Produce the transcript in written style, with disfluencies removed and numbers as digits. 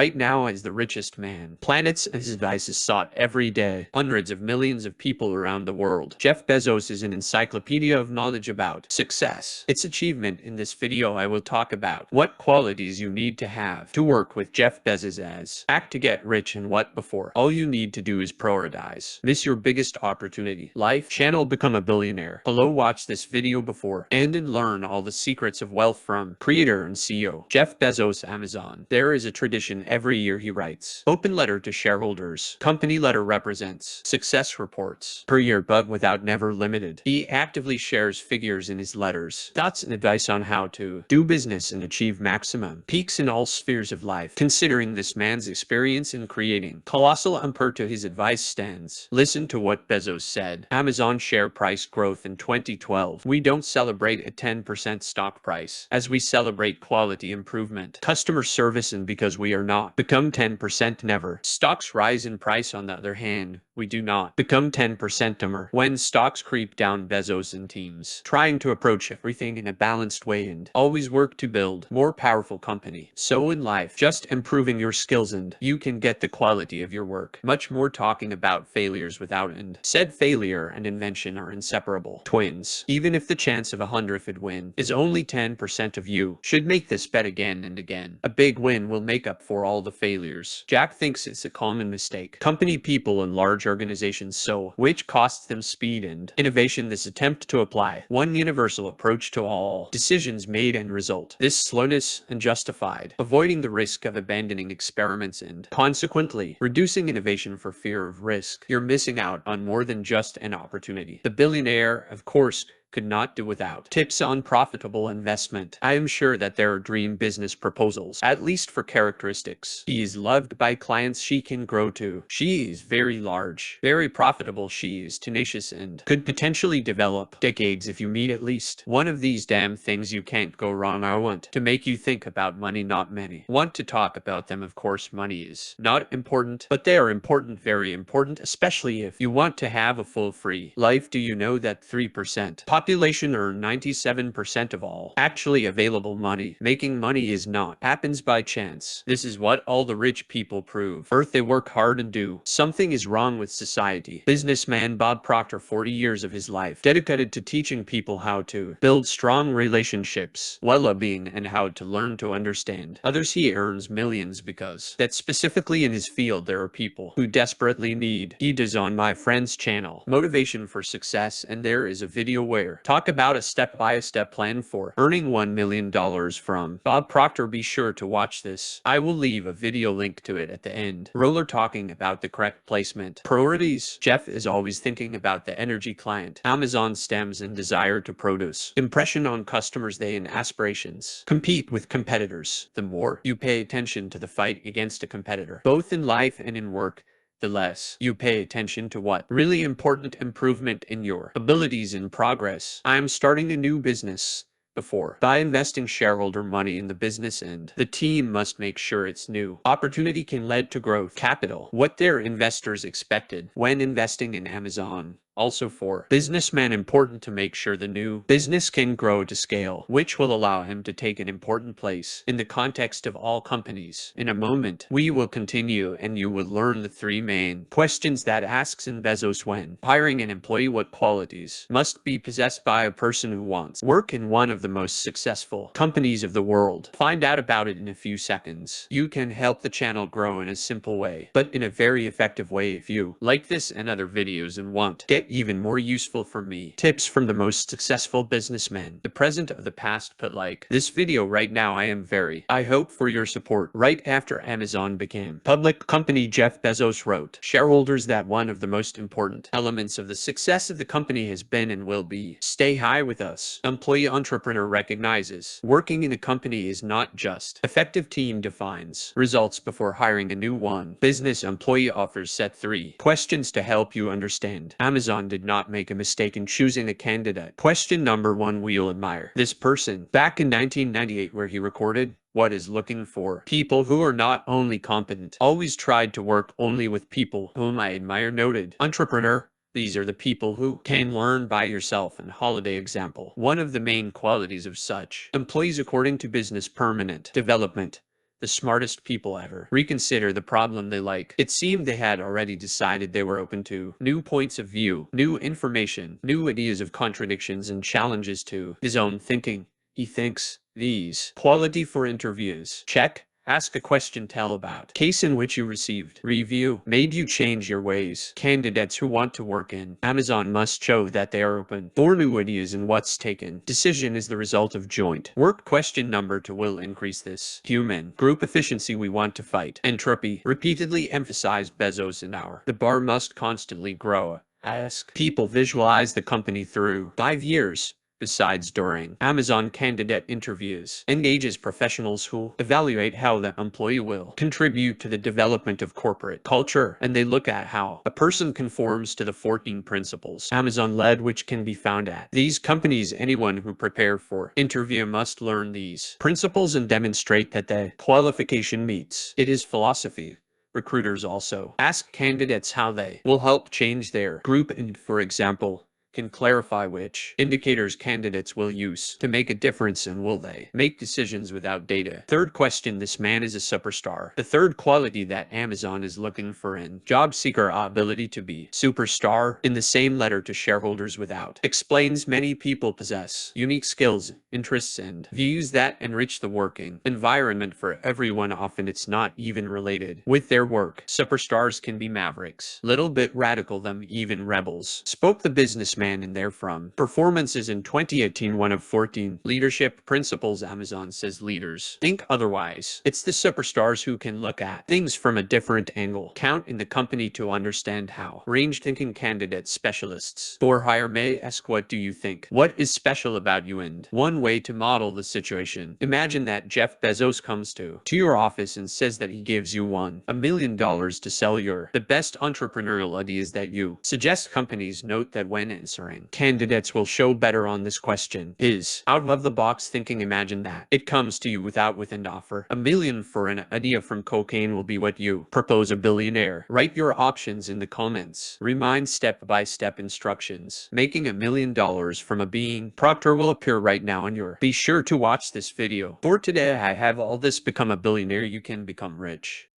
right now as the richest man. Planets and his advice is sought every day. Hundreds of millions of people around the world. Jeff Bezos is an encyclopedia of knowledge about success. Its achievement. In this video, I will talk about what qualities you need to have to work with Jeff Bezos as act to get rich and what before. All you need to do is prioritize. Miss your biggest opportunity. Life channel become a billionaire. Hello, watch this video before and learn all the secrets of wealth from creator and CEO Jeff Bezos, Amazon. There is a tradition every year he writes open letter to shareholders. Company letter represents success reports per year, but without never limited. He actively shares figures in his letters, thoughts and advice on how to do business and achieve maximum peaks in all spheres of life. Considering this man's experience in creating colossal empire to his advice stands. Listen to what Bezos said. Amazon share price growth in 2012. We don't celebrate a 10% stock price as we celebrate quality improvement, customer service, and because we are not become 10% never. Stocks rise in price on the other hand. We do not become 10% dumber. When stocks creep down, Bezos and teams trying to approach everything in a balanced way and always work to build more powerful company. So in life, just improving your skills and you can get the quality of your work. Much more talking about failures without end. Said failure and invention are inseparable twins. Even if the chance of 100th win is only 10% of you should make this bet again and again. A big win will make up for all the failures. Jack thinks it's a common mistake. Company people and large organizations so, which costs them speed and innovation. This attempt to apply one universal approach to all decisions made and result. This slowness unjustified, avoiding the risk of abandoning experiments and consequently reducing innovation for fear of risk. You're missing out on more than just an opportunity. The billionaire, of course, could not do without tips on profitable investment. I am sure that there are dream business proposals, at least for characteristics. She is loved by clients she can grow to. She is very large, very profitable. She is tenacious and could potentially develop decades if you meet at least one of these damn things. You can't go wrong. I want to make you think about money, not many want to talk about them. Of course, money is not important, but they are important, very important, especially if you want to have a full free life. Do you know that 3% population earn 97% of all actually available money? Making money is not happens by chance. This is what all the rich people prove. Earth, they work hard and do. Something is wrong with society. Businessman Bob Proctor, 40 years of his life dedicated to teaching people how to build strong relationships, well-being, and how to learn to understand others. He earns millions because that specifically in his field there are people who desperately need. He does on my friend's channel motivation for success, and there is a video where talk about a step-by-step plan for earning $1 million from Bob Proctor. Be sure to watch this. I will leave a video link to it at the end. Roller talking about the correct placement priorities. Jeff is always thinking about the energy client. Amazon stems and desire to produce impression on customers. They and aspirations compete with competitors. The more you pay attention to the fight against a competitor, both in life and in work, the less you pay attention to what really important improvement in your abilities and progress. I am starting a new business before by investing shareholder money in the business, and the team must make sure its new opportunity can lead to growth capital, what their investors expected when investing in Amazon. Also for businessman, important to make sure the new business can grow to scale, which will allow him to take an important place in the context of all companies. In a moment, we will continue and you will learn the three main questions that asks in Bezos when hiring an employee. What qualities must be possessed by a person who wants work in one of the most successful companies of the world? Find out about it in a few seconds. You can help the channel grow in a simple way, but in a very effective way. If you like this and other videos and want to get even more useful from me, tips from the most successful businessmen, the present of the past, put like this video right now. I hope for your support. Right after Amazon became public company, Jeff Bezos wrote shareholders that one of the most important elements of the success of the company has been and will be stay high with us. Employee entrepreneur recognizes working in a company is not just effective team defines results before hiring a new one. Business employee offers set 3 questions to help you understand Amazon did not make a mistake in choosing a candidate. Question number 1, will you admire this person? Back in 1998, where he recorded what is looking for people who are not only competent, always tried to work only with people whom I admire. Noted entrepreneur. These are the people who can learn by yourself and holiday example. One of the main qualities of such employees according to business permanent development. the smartest people ever reconsider the problem they like. It seemed they had already decided they were open to new points of view, new information, new ideas of contradictions and challenges to his own thinking. He thinks these quality for interviews. Check. Ask a question, tell about case in which you received review made you change your ways. Candidates who want to work in Amazon must show that they are open for new ideas and what's taken. Decision is the result of joint work. Question number 2 will increase this human group efficiency we want to fight. Entropy repeatedly emphasized Bezos in our. The bar must constantly grow. Ask people visualize the company through 5 years. Besides, during Amazon candidate interviews, engages professionals who evaluate how the employee will contribute to the development of corporate culture, and they look at how a person conforms to the 14 principles Amazon led, which can be found at these companies. Anyone who prepare for interview must learn these principles and demonstrate that the qualification meets. It is philosophy. Recruiters also ask candidates how they will help change their group and, for example, can clarify which indicators candidates will use to make a difference and will they make decisions without data. Third question, this man is a superstar. The third quality that Amazon is looking for in job seeker ability to be superstar. In the same letter to shareholders without explains many people possess unique skills, interests and views that enrich the working environment for everyone. Often it's not even related with their work. Superstars can be mavericks, little bit radical, them even rebels. Spoke the businessman in there from performances in 2018, one of 14 leadership principles. Amazon says leaders think otherwise. It's the superstars who can look at things from a different angle, count in the company to understand how range thinking candidates specialists for hire may ask, what do you think? What is special about you? And one way to model the situation, imagine that Jeff Bezos comes to your office and says that he gives you $1 million to sell the best entrepreneurial ideas that you suggest. Companies note that when answering, candidates will show better on this question is out of the box thinking. Imagine that it comes to you with an offer $1 million for an idea from cocaine will be what you propose. A billionaire. Write your options in the comments. Remind step-by-step instructions. Making $1 million from a being Proctor will appear right now on your. Be sure to watch this video. For today I have all this. Become a billionaire. You can become rich.